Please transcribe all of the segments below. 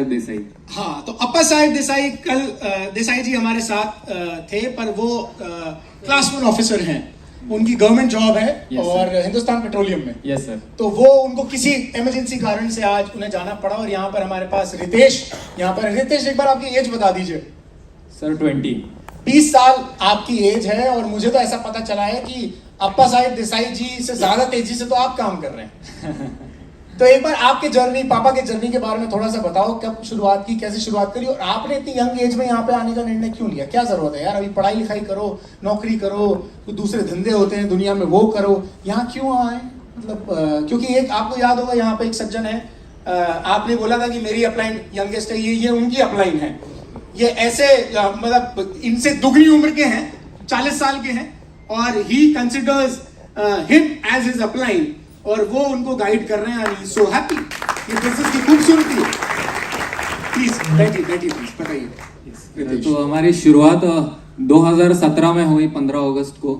साहेब देसाई। हाँ, तो अप्पा साहेब देसाई कल देसाई जी हमारे साथ थे, पर वो क्लास 1 ऑफिसर हैं, उनकी गवर्नमेंट जॉब है और हिंदुस्तान पेट्रोलियम में। Yes sir. तो वो उनको किसी इमरजेंसी कारण से आज उन्हें जाना पड़ा और यहाँ पर हमारे पास रितेश यहाँ पर। रितेश, एक बार आपकी एज बता दीजिए। सर 20 साल आपकी एज है और मुझे तो ऐसा पता चला है कि अप्पा साहेब देसाई जी से ज्यादा तेजी से तो आप काम कर रहे हैं। तो एक बार आपके जर्नी, पापा के जर्नी के बारे में थोड़ा सा बताओ, कब शुरुआत की, कैसे शुरुआत करी और आपने इतनी यंग एज में यहाँ पे आने का निर्णय क्यों लिया? क्या जरूरत है यार, अभी पढ़ाई लिखाई करो, नौकरी करो, तो दूसरे धंधे होते हैं दुनिया में, वो करो, यहाँ क्यों आए? मतलब क्योंकि एक आपको याद होगा यहाँ पे एक सज्जन है, आपने बोला था कि मेरी अपलाइन यंगेस्ट है, ये उनकी अपलाइन है। ये ऐसे मतलब इनसे दुगनी उम्र के हैं, 40 साल के हैं और ही considers him as his upline और वो उनको गाइड कर रहे हैं। आई सो हैप्पी। ये बिजनेस की खूबसूरती है। प्लीज बैठिए प्लीज, बताइए। तो हमारी शुरुआत 2017 में हुई, 15 अगस्त को।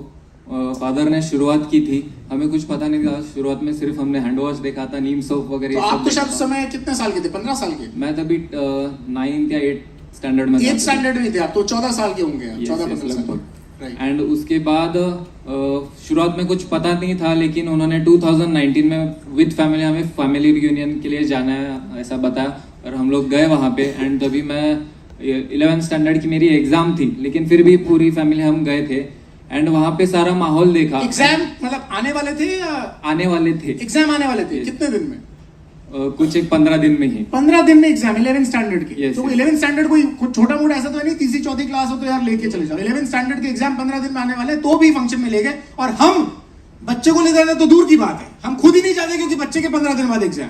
फादर ने शुरुआत की थी, हमें कुछ पता नहीं था शुरुआत में, सिर्फ हमने हैंड वॉश देखा था, नीम सोप वगैरह। तो आप तो शायद समय कितने साल के थे? 15 साल के? मैं तभी 9th या 8th स्टैंडर्ड में 8th स्टैंडर्ड में थे आप, तो 14 साल के होंगे। 14-15 साल। एंड उसके बाद शुरुआत में कुछ पता नहीं था, लेकिन उन्होंने 2019 में विद फैमिली हमें फैमिली रियूनियन के लिए जाना है ऐसा बताया और हम लोग गए वहाँ पे। एंड तभी मैं 11th स्टैंडर्ड की मेरी एग्जाम थी, लेकिन फिर भी पूरी फैमिली हम गए थे एंड वहाँ पे सारा माहौल देखा। एग्जाम मतलब आने वाले थे या? आने वाले थे। एग्जाम आने वाले थे। कितने दिन में? कुछ एक 15 दिन में ही। 15 दिन में एग्जाम 11th स्टैंडर्ड के। yes, तो 11th स्टैंडर्ड कोई छोटा मोटा ऐसा तो है नहीं, तीसरी चौथी क्लास हो तो यार लेके चले जाओ। 11th स्टैंडर्ड के एग्जाम 15 दिन में आने वाले, तो भी फंक्शन में ले गए और हम बच्चे को ले जाना तो दूर की बात है, हम खुद ही नहीं जाते क्योंकि बच्चे के 15 दिन बाद एग्जाम।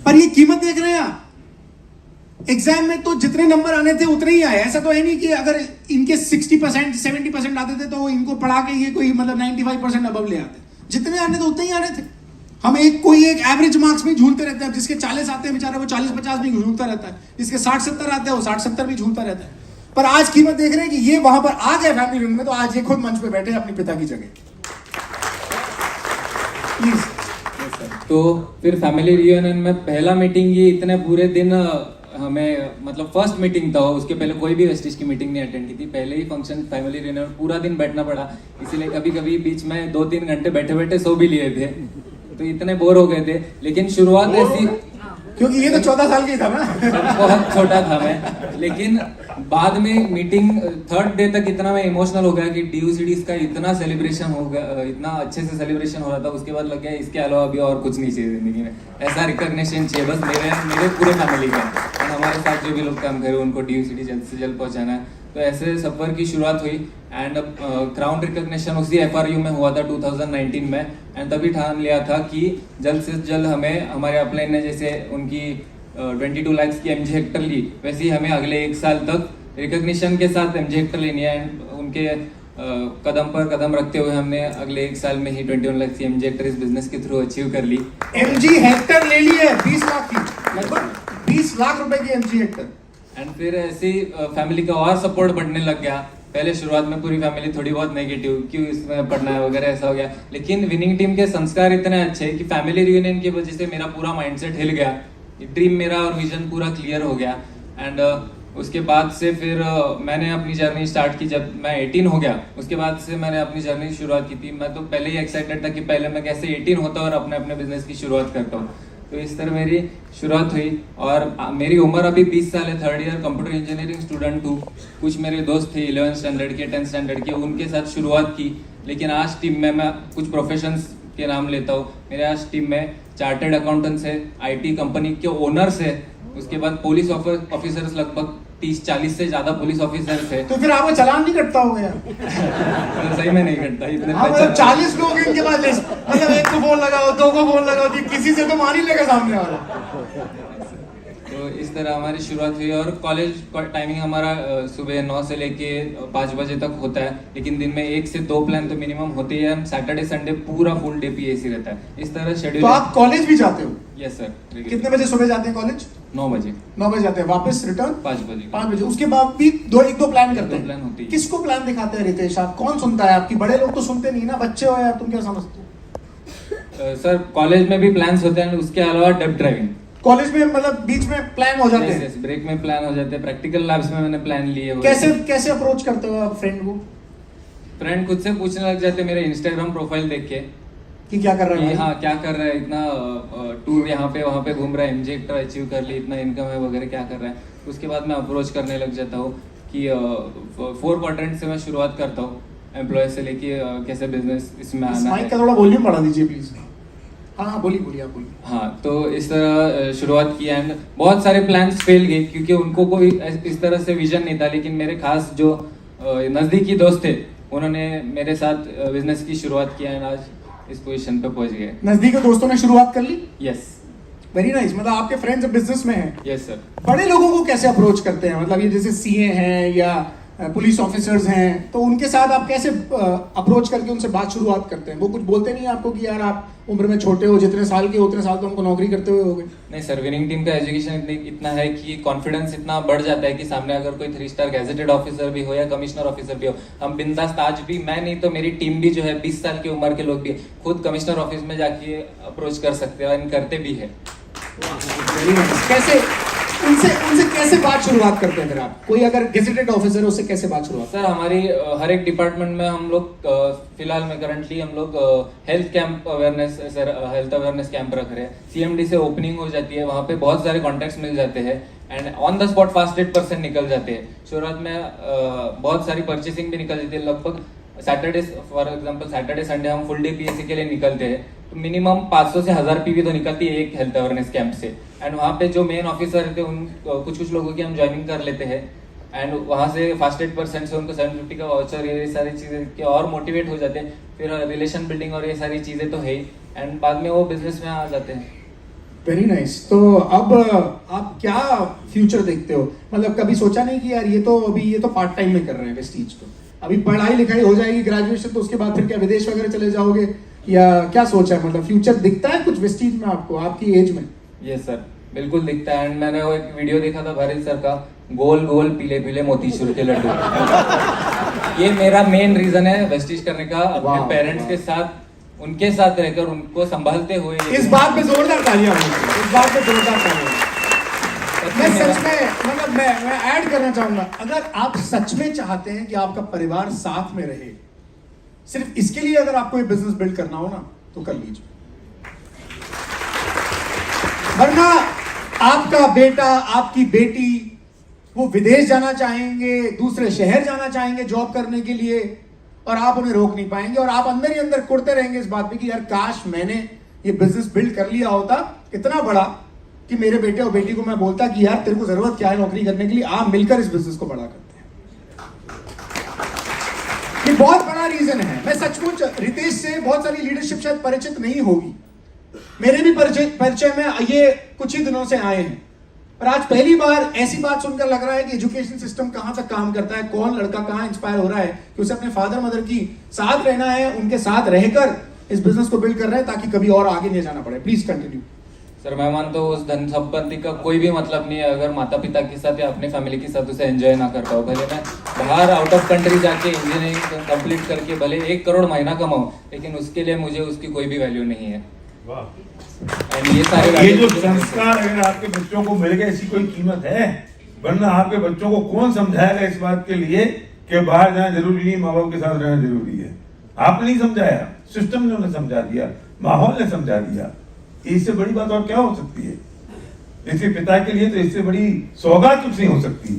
पर ये कीमत देख रहे हैं आप, एग्जाम में तो जितने नंबर आने थे उतने ही आए। ऐसा तो है नहीं कि अगर इनके 60% 70% आते थे तो इनको पढ़ा के ये कोई मतलब 95% अबव ले आते। जितने आने थे उतने ही आने थे। हम कोई एक एवरेज मार्क्स में झूलते रहते हैं। जिसके 40 आते हैं बेचारा वो 40-50 में झूलता रहता है, जिसके 60-70 आते हैं वो 60-70 भी झूलता रहता है। पर आज कीमत देख रहे हैं कि ये वहां पर आ गए फैमिली रियूनियन में, तो आज ये खुद मंच पे बैठे अपने पिता की जगह। प्लीज। तो फिर फैमिली रियूनियन में पहला मीटिंग, ये इतने पूरे दिन हमें मतलब फर्स्ट मीटिंग था, उसके पहले कोई भी वेस्टिज की मीटिंग नहीं अटेंड की थी। पहले ही फंक्शन फैमिली रियूनियन पूरा दिन बैठना पड़ा, इसीलिए कभी कभी बीच में 2-3 घंटे बैठे बैठे सो भी लिए थे, तो इतने बोर हो गए थे। लेकिन शुरुआत ऐसी, क्योंकि ये तो 14 साल की था ना। बहुत छोटा था मैं, लेकिन बाद में मीटिंग 3rd डे तक इतना मैं इमोशनल हो गया कि DUCDs का इतना सेलिब्रेशन हो गया, इतना अच्छे से सेलिब्रेशन हो रहा था। उसके बाद लग गया इसके अलावा अभी और कुछ नहीं चाहिए जिंदगी में, ऐसा रिकॉग्निशन चाहिए बस मेरे पूरे फैमिली का। और हमारे साथ जो भी लोग काम कर रहे हैं उनको DUCD जल्द से जल्द पहुंचाना है। तो ऐसे सफर की शुरुआत हुई एंड क्राउन रिकॉग्निशन उसी FRU में हुआ था 2019 में। एंड तभी ठान लिया था कि जल्द से जल्द हमें हमारे अपलाइन ने जैसे उनकी 22 लाख की MG हेक्टर ली, वैसे ही हमें अगले 1 साल तक रिकॉग्निशन के साथ MG हेक्टर लेनी है। एंड उनके कदम पर कदम रखते हुए हमने अगले 1 साल में ही 21 लाख की MG हेक्टर इस बिजनेस के थ्रू अचीव कर ली। MG हेक्टर ले ली है 20 लाख की, लगभग 20 लाख रुपए की MG हेक्टर। एंड फिर ऐसी फैमिली का और सपोर्ट बढ़ने लग गया। पहले शुरुआत में पूरी फैमिली थोड़ी बहुत नेगेटिव, क्यों इसमें पढ़ना है वगैरह ऐसा हो गया, लेकिन विनिंग टीम के संस्कार इतने अच्छे कि फैमिली रियूनियन की वजह से मेरा पूरा माइंडसेट हिल गया, ड्रीम मेरा और विजन पूरा क्लियर हो गया। एंड उसके बाद से फिर मैंने अपनी जर्नी स्टार्ट की जब मैं 18 हो गया। उसके बाद से मैंने अपनी जर्नी शुरुआत की थी। मैं तो पहले ही एक्साइटेड था कि पहले मैं कैसे 18 होता और अपने अपने बिजनेस की शुरुआत करता हूँ। तो इस तरह मेरी शुरुआत हुई और मेरी उम्र अभी 20 साल है, 3rd year computer engineering student हूँ। कुछ मेरे दोस्त थे 11th स्टैंडर्ड के, 10th स्टैंडर्ड के, उनके साथ शुरुआत की। लेकिन आज टीम में मैं कुछ प्रोफेशंस के नाम लेता हूँ। मेरे आज टीम में चार्टर्ड अकाउंटेंट्स है, IT कंपनी के ओनर्स है, उसके बाद पुलिस ऑफिसर्स लगभग 30-40 से ज्यादा पुलिस ऑफिसर्स है। तो फिर आपको चालान नहीं कटता होगा यार? सही में नहीं कटता इतने। 40 लोग इनके पास लिस्ट, मतलब 1 को फोन लगाओ, 2 को फोन लगाओ, किसी से तो मान ही लेगा सामने वाला। तो इस तरह हमारी शुरुआत हुई और कॉलेज का टाइमिंग हमारा सुबह 9 से लेके 5 बजे तक होता है, लेकिन दिन में 1 से 2 प्लान तो मिनिमम होते ही है। हम सैटरडे संडे पूरा फुल डे PAC रहता है। इस तरह शेड्यूल। तो आप कॉलेज भी जाते हो? Yes sir. कितने बजे सुबह जाते हैं कॉलेज? 9 बजे। 9 बजे जाते हैं, वापस रिटर्न 5 बजे। 5 बजे। उसके बाद भी 1-2 प्लान करते हैं। प्लान होती है। किसको प्लान दिखाते हैं रितेश आप? कौन सुनता है आपकी? बड़े लोग तो सुनते नहीं ना, बच्चे हो यार, तुम क्या समझते हो? सर कॉलेज में भी प्लान्स होते हैं, उसके अलावा डेब्ट ड्राइविंग कॉलेज में मतलब बीच में प्लान हो जाते हैं? ब्रेक में प्लान हो जाते हैं, प्रैक्टिकल लैब्स में मैंने प्लान लिए हुए कैसे कैसे अप्रोच करते हो आप फ्रेंड को? फ्रेंड खुद से पूछने लग जाते हैं मेरे इंस्टाग्राम प्रोफाइल देख के कि क्या कर रहा कि है? हाँ क्या कर रहा है, इतना टूर यहाँ पे वहाँ पे घूम रहा है, एमजे अचीव कर ली, इतना इनकम है वगैरह, क्या कर रहा है। उसके बाद मैं अप्रोच करने लग जाता हूँ कि 4 क्वाड्रेंट से मैं शुरुआत करता हूँ, एम्प्लॉय से लेके कैसे बिजनेस इसमें इस आना माइक है। का थोड़ा वॉल्यूम बढ़ा दीजिए प्लीज। हाँ बोलिए बोलिए आप बोलिए। हाँ तो इस तरह शुरुआत की एंड बहुत सारे प्लान्स फेल गए क्योंकि उनको कोई इस तरह से विजन नहीं था, लेकिन मेरे खास जो नज़दीकी दोस्त थे उन्होंने मेरे साथ बिजनेस की शुरुआत किया एंड आज इस पोजीशन पे पहुंच गए। नजदीकी दोस्तों ने शुरुआत कर ली? Yes very nice. मतलब आपके फ्रेंड्स बिजनेस में हैं? Yes sir. बड़े लोगों को कैसे अप्रोच करते हैं? मतलब ये जैसे सीए हैं या पुलिस ऑफिसर्स हैं, तो उनके साथ आप कैसे अप्रोच करके उनसे बात शुरुआत करते हैं? वो कुछ बोलते नहीं आपको कि यार आप उम्र में छोटे हो, जितने साल के हो उतने साल तो हमको नौकरी करते हुए हो गए? नहीं सर, विनिंग टीम का एजुकेशन इतना है कि कॉन्फिडेंस इतना बढ़ जाता है कि सामने अगर कोई 3 स्टार गैजेटेड ऑफिसर भी हो या कमिश्नर ऑफिसर भी हो, हम बिंदास आज भी, मैं नहीं तो मेरी टीम भी जो है 20 साल की उम्र के लोग भी खुद कमिश्नर ऑफिस में जाके अप्रोच कर सकते हैं और करते भी है। कैसे उनसे उनसे कैसे बात शुरुआत करते हैं फिर आप? कोई अगर गेजेटेड ऑफिसर है उससे कैसे बात शुरुआत? सर हमारी हर एक डिपार्टमेंट में हम लोग फिलहाल में करंटली हम लोग health camp awareness, sir health awareness camp रख रहे हैं। सीएमडी से ओपनिंग हो जाती है, वहाँ पे बहुत सारे कॉन्टैक्ट्स मिल जाते हैं and on the spot fast rate % निकल जाते हैं। शुरुआत में बहुत सारी परचेसिंग भी निकल जाती है। लगभग Saturday, for example Saturday Sunday हम फुल डे पीएससी के लिए निकलते हैं तो मिनिमम 500 से 1000 पीवी तो निकलती है एक हेल्थ अवेयरनेस कैंप से। एंड वहाँ पे जो मेन ऑफिसर रहते हैं उन कुछ लोगों की हम ज्वाइनिंग कर लेते हैं एंड वहाँ से फास्ट रेट % से उनको 750 का वाउचर, ये सारी चीजें के और मोटिवेट हो जाते हैं। फिर रिलेशन बिल्डिंग और ये सारी चीजें तो है ही एंड बाद में वो बिजनेस में आ जाते हैं। Very nice. तो अब आप क्या फ्यूचर देखते हो? मतलब कभी सोचा नहीं कि यार ये तो पार्ट टाइम में कर रहे हैं वेस्टीज को, अभी पढ़ाई लिखाई हो जाएगी ग्रेजुएशन तो उसके बाद फिर क्या विदेश वगैरह चले जाओगे या क्या सोचा है? मतलब फ्यूचर दिखता है कुछ वेस्टीज में आपको आपकी एज में? यस सर, बिल्कुल दिखता है एंड मैंने वो एक वीडियो देखा था भारत सर का, गोल गोल पीले पीले मोतीचूर के लड्डू। ये मेरा मेन रीजन है वेस्टीज करने का, अपने पेरेंट्स के साथ उनके साथ रहकर उनको संभालते हुए। इस बात पे जोरदार तालियां होंगी, इस बात पे जोरदार तालियां। मैं सच में मतलब मैं ऐड करना चाहूंगा, अगर आप सच में चाहते हैं कि आपका परिवार साथ में रहे, सिर्फ इसके लिए अगर आपको ये बिजनेस बिल्ड करना हो ना तो कर लीजिए, वरना आपका बेटा आपकी बेटी वो विदेश जाना चाहेंगे, दूसरे शहर जाना चाहेंगे जॉब करने के लिए और आप उन्हें रोक नहीं पाएंगे और आप अंदर ही अंदर कुड़ते रहेंगे इस बात पे कि यार काश मैंने ये बिजनेस बिल्ड कर लिया होता इतना बड़ा कि मेरे बेटे और बेटी को मैं बोलता कि यार तेरे को जरूरत क्या है नौकरी करने के लिए, आप मिलकर इस बिजनेस को बड़ा करते हैं। ये बहुत बड़ा रीजन है। मैं सचमुच रितेश से बहुत सारी लीडरशिप शायद परिचित नहीं होगी, मेरे भी परिचय में ये कुछ ही दिनों से आए हैं, पर आज पहली बार ऐसी बात सुनकर लग रहा है कि एजुकेशन सिस्टम कहां तक काम करता है, कौन लड़का कहां इंस्पायर हो रहा है कि उसे अपने फादर मदर की साथ रहना है, उनके साथ रहकर इस बिजनेस को बिल्ड कर रहे हैं ताकि कभी और आगे नहीं जाना पड़े। Please continue. सर मैं मानता हूँ उस धन संपत्ति का कोई भी मतलब नहीं है अगर माता पिता के साथ या अपने फैमिली के साथ उसे एंजॉय ना करता हो। भले मैं बाहर आउट ऑफ कंट्री जाके इंजीनियरिंग कंप्लीट करके भले 1 करोड़ महीना कमाऊं, लेकिन उसके लिए मुझे उसकी कोई भी वैल्यू नहीं है। वाह। ये जो संस्कार अगर आपके बच्चों को मिल गए, ऐसी कोई कीमत है? वरना आपके बच्चों को कौन समझाएगा इस बात के लिए कि बाहर जाना जरूरी नहीं, माँ बाप के साथ रहना जरूरी है? आपने नहीं समझाया, सिस्टम ने उन्हें समझा दिया, माहौल ने समझा दिया। इससे बड़ी बात और क्या हो सकती है? इसके पिता के लिए तो इससे बड़ी सौगात कुछ नहीं हो सकती।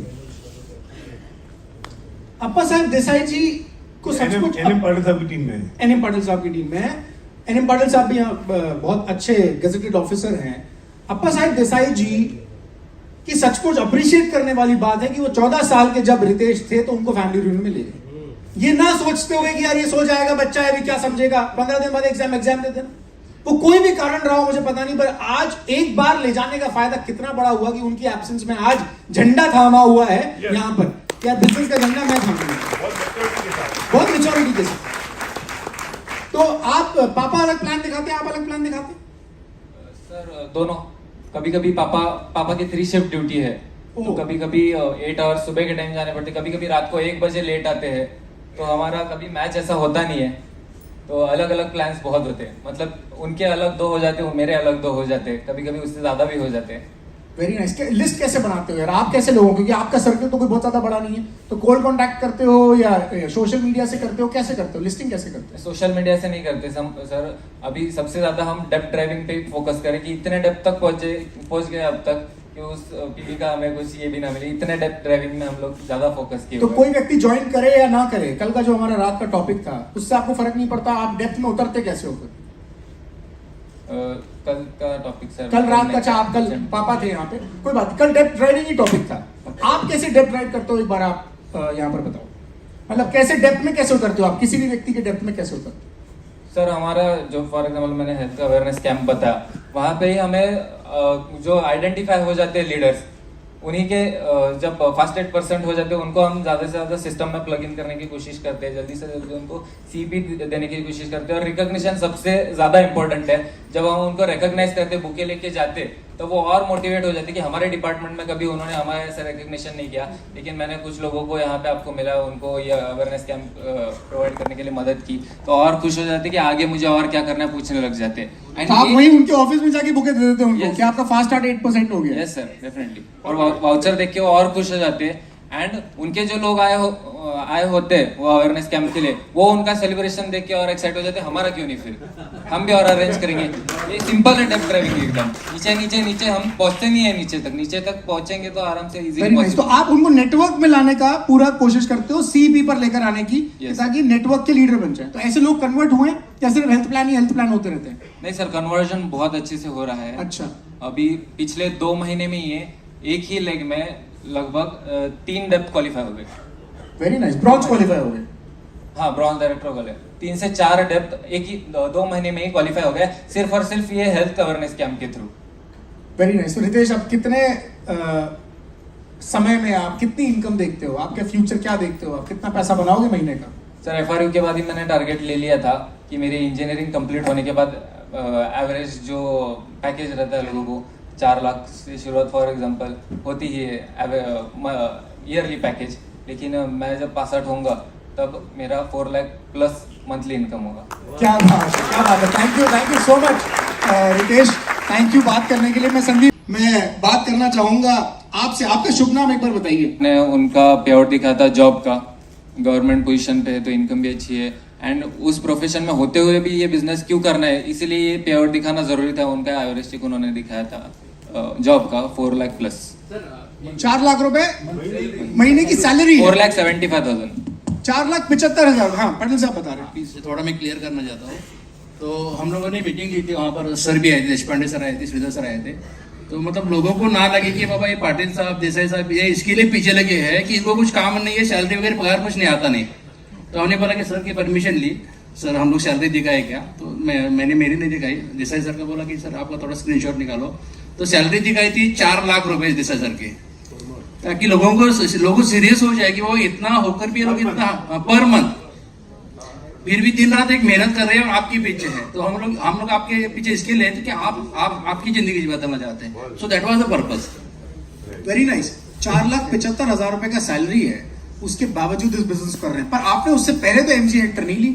अप्पा साहब देसाई जी को सचमुच एनएम पाटिल साहब की टीम में, एनएम पाटिल साहब की टीम में एनएम पाटिल साहब भी बहुत अच्छे गेजेटेड ऑफिसर हैं। अप्पा साहब देसाई जी की सचमुच अप्रिशिएट करने वाली बात है कि वो 14 साल के जब रितेश थे तो उनको फैमिली रियूनियन में ले गए, ये ना सोचते हुए कि यार ये सो जाएगा बच्चा है, अभी क्या समझेगा, 15 दिन बाद एग्जाम दे देना। वो कोई भी कारण रहा हो मुझे पता नहीं, पर आज एक बार ले जाने का फायदा कितना बड़ा हुआ कि उनकी एब्सेंस में आज झंडा थामा हुआ है यहाँ पर, क्या बिजनेस का झंडा मैं थामूंगा बहुत मेच्योरिटी के साथ। तो आप पापा अलग प्लान दिखाते हैं, आप अलग प्लान दिखाते हैं? सर दोनों, कभी कभी पापा की 3 शिफ्ट ड्यूटी है तो कभी कभी 8 आवर्स सुबह के टाइम जाने पड़ते, कभी कभी रात को 1 बजे लेट आते हैं, तो हमारा कभी मैच ऐसा होता नहीं है। तो अलग अलग प्लान्स बहुत होते हैं, मतलब उनके अलग 2 हो जाते हैं, मेरे अलग 2 हो जाते हैं, कभी कभी उससे ज़्यादा भी हो जाते हैं। Very nice. लिस्ट कैसे बनाते हो यार आप, कैसे लोगों, क्योंकि आपका सर्कल तो कोई बहुत ज्यादा बड़ा नहीं है, तो कोल्ड कॉन्टैक्ट करते हो या सोशल मीडिया से करते हो, कैसे करते हो, लिस्टिंग कैसे करते हो? सोशल मीडिया से नहीं करते सर, अभी सबसे ज़्यादा हम डेप्थ ड्राइविंग पे फोकस करें कि इतने डेप्थ तक पहुंच गए अब तक कि उस पीवी का हमें कुछ ये भी ना मिले, इतने डेप्थ ड्राइविंग में हम लोग ज़्यादा फोकस किए। तो कोई व्यक्ति ज्वाइन करे या ना करे, कल का जो हमारा रात का टॉपिक था उससे आपको फर्क नहीं पड़ता, आप डेप्थ में उतरते कैसे हो फिर? कल का टॉपिक सर, कल रात का, अच्छा आप कल पापा थे यहाँ पे, कोई बात नहीं, कल डेप्थ ड्राइविंग ही टॉपिक था। आप कैसे डेप्थ ड्राइव करते हो, एक बार आप यहाँ पर बताओ, मतलब कैसे डेप्थ में कैसे उतरते हो आप, किसी भी व्यक्ति के डेप्थ में कैसे उतरते हो? सर हमारा जो फॉर एग्जांपल मैंने हेल्थ का अवेयरनेस कैंप बताया, वहाँ पे ही हमें जो आइडेंटिफाई हो जाते हैं लीडर्स, उन्हीं के जब फर्स्ट 8% हो जाते हैं उनको हम ज़्यादा से ज़्यादा सिस्टम में प्लग इन करने की कोशिश करते हैं, जल्दी से जल्दी उनको सीपी देने की कोशिश करते हैं। और रिकॉग्निशन सबसे ज़्यादा इंपॉर्टेंट है, जब हम उनको रिकॉग्नाइज करते, बुके लेके जाते, तो वो और मोटिवेट हो जाते कि हमारे डिपार्टमेंट में कभी उन्होंने हमारे ऐसा रिकॉग्निशन नहीं किया, लेकिन मैंने कुछ लोगों को यहाँ पे आपको मिला, उनको ये अवेयरनेस कैंप प्रोवाइड करने के लिए मदद की, तो और खुश हो जाते कि आगे मुझे और क्या करना है पूछने लग जाते। आप वहीं उनके ऑफिस में जाके बुके दे देते हैं उनको कि आपका फास्ट स्टार्ट 8% हो गया? Yes sir, definitely. और वाउचर देख के वो और खुश हो जाते हैं। एंड उनके जो लोग आए होते हैं वो अवेयरनेस कैंप के लिए, वो उनका सेलिब्रेशन देख के और एक्साइट हो जाते हैं, हमारा क्यों नहीं, फिर हम भी और अरेंज करेंगे। ये सिंपल है डेप्थ ड्राइविंग एकदम, नीचे हम पहुंचते नहीं है, नीचे तक पहुंचेंगे तो आराम से इजीली। तो आप उनको नेटवर्क में लाने का पूरा कोशिश करते हो, सीपी पर लेकर आने की, ताकि नेटवर्क के लीडर बन जाए। तो ऐसे लोग कन्वर्ट हुए या सिर्फ हेल्थ प्लान होते रहते हैं? नहीं सर, कन्वर्जन बहुत अच्छे से हो रहा है। अच्छा, अभी पिछले 2 महीने में ही एक ही लेग में लगभग 3 डेप्थ क्वालिफाई हो गए। Very nice. ब्रॉन्ज क्वालिफाई हो गए? हाँ, ब्रॉन्ज डायरेक्टर वाले 3 से 4 डेप्थ एक ही 2 महीने में ही क्वालिफाई हो गया, सिर्फ और सिर्फ ये हेल्थ अवेयरनेस कैंप के थ्रू। Very nice. तो रितेश, आप कितने समय में आप कितनी इनकम देखते हो, आपके फ्यूचर क्या देखते हो, आप कितना पैसा बनाओगे महीने का? सर FRU के बाद ही मैंने टारगेट ले लिया था कि मेरी इंजीनियरिंग कंप्लीट होने के बाद एवरेज जो पैकेज रहता है लोगों को 4 लाख से शुरुआत फॉर एग्जांपल होती ही है ईयरली पैकेज, लेकिन मैं जब पास आउट होऊंगा तब मेरा 4 लाख प्लस मंथली इनकम होगा। क्या बात है, क्या बात है। Thank you so much Ritesh, thank you बात करने के लिए। मैं संदीप, मैं बात करना चाहूंगा आपसे, आपका शुभ नाम एक बार बताइए। मैंने उनका पे आउट दिखा था जॉब का, गवर्नमेंट पोजीशन पे है तो इनकम भी अच्छी है, एंड उस प्रोफेशन में होते हुए भी ये बिजनेस क्यों करना है, इसीलिए ये पे आउट दिखाना जरूरी था। उनका एवरेस्टिक उन्होंने दिखाया था जॉब का 4 लाख प्लस। 4 लाख रुपए महीने की सैलरी? 4,75,000। 4,75,000। हाँ, पटेल साहब बता रहे हैं। थोड़ा मैं क्लियर करना चाहता हूँ। तो हम लोगों ने मीटिंग की थी, वहाँ पर सर भी आए थे, देशपांडे सर आए थे, श्रीधर सर आए थे। तो मतलब लोगों को ना लगे कि बाबा ये पाटिल साहब, देसाई साहब ये इसके लिए पीछे लगे हैं कि इनको कुछ काम नहीं है, सैलरी वगैरह पगार कुछ नहीं आता नहीं। तो हमने बोला कि सर की परमिशन ली, सर हम लोग सैलरी दिखाए क्या? तो मैंने मेरी नहीं दिखाई, देसाई सर का बोला कि सर आपका थोड़ा स्क्रीनशॉट निकालो। तो सैलरी दिखाई थी 4 लाख रुपए देसाई सर के, ताकि लोगों सीरियस हो जाए कि वो इतना होकर भी लोग इतना पर मंथ फिर भी दिन रात एक मेहनत कर रहे हैं और आपके पीछे है। तो हम लोग आपके पीछे इसके लिए थे कि आप आपकी जिंदगी बदलना चाहते हैं। So that was the purpose. Very nice. 4,75,000 रुपए का सैलरी है, उसके बावजूद इस बिजनेस कर रहे हैं। पर आपने उससे पहले तो MG हेक्टर नहीं ली?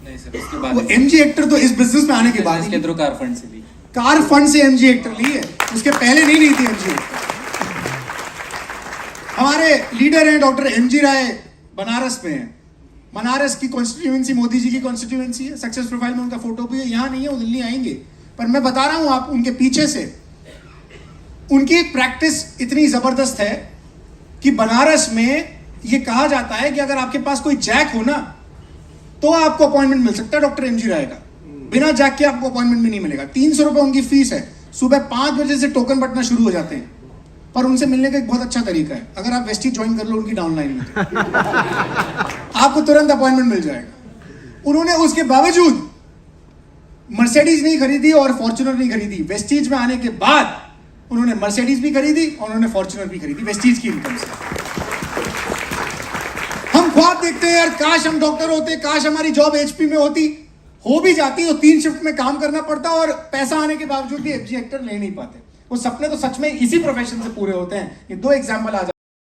नहीं सर, उसके बाद वो MG हेक्टर तो इस बिजनेस में आने के बाद इसके थ्रू कार फंड से ली। कार फंड से MG हेक्टर ली है, उसके पहले नहीं ली थी MG हेक्टर। हमारे लीडर हैं डॉक्टर MG राय, बनारस में है। बनारस की कॉन्स्टिट्यूएंसी मोदी जी की कॉन्स्टिट्यूएंसी है। सक्सेस प्रोफाइल में उनका फोटो भी है, यहाँ नहीं है, वो दिल्ली आएंगे। पर मैं बता रहा हूं आप उनके पीछे से उनकी प्रैक्टिस इतनी जबरदस्त है कि बनारस में ये कहा जाता है कि अगर आपके पास कोई जैक हो ना तो आपको अपॉइंटमेंट मिल सकता है डॉक्टर MG राय का, बिना जैक के आपको अपॉइंटमेंट भी नहीं मिलेगा। 300 रुपए उनकी फीस है। सुबह 5 बजे से टोकन बटना शुरू हो जाते हैं। पर उनसे मिलने का एक बहुत अच्छा तरीका है, अगर आप वेस्टी ज्वाइन कर लो उनकी डाउनलाइन में आपको तुरंत अपॉइंटमेंट मिल जाएगा। उन्होंने उसके बावजूद मर्सिडीज नहीं खरीदी और फॉर्च्यूनर नहीं खरीदी। वेस्टीज में आने के बाद उन्होंने मर्सिडीज भी खरीदी और उन्होंने फॉर्च्यूनर भी खरीदी वेस्टीज की इनकम से। हम ख्वाब देखते हैं यार, काश हम डॉक्टर होते, काश हमारी जॉब HP में होती। हो भी जाती तो 3 शिफ्ट में काम करना पड़ता और पैसा आने के बावजूद भी MG हेक्टर ले नहीं पाते। वो सपने तो सच में इसी प्रोफेशन से पूरे होते हैं। ये 2 एग्जाम्पल आज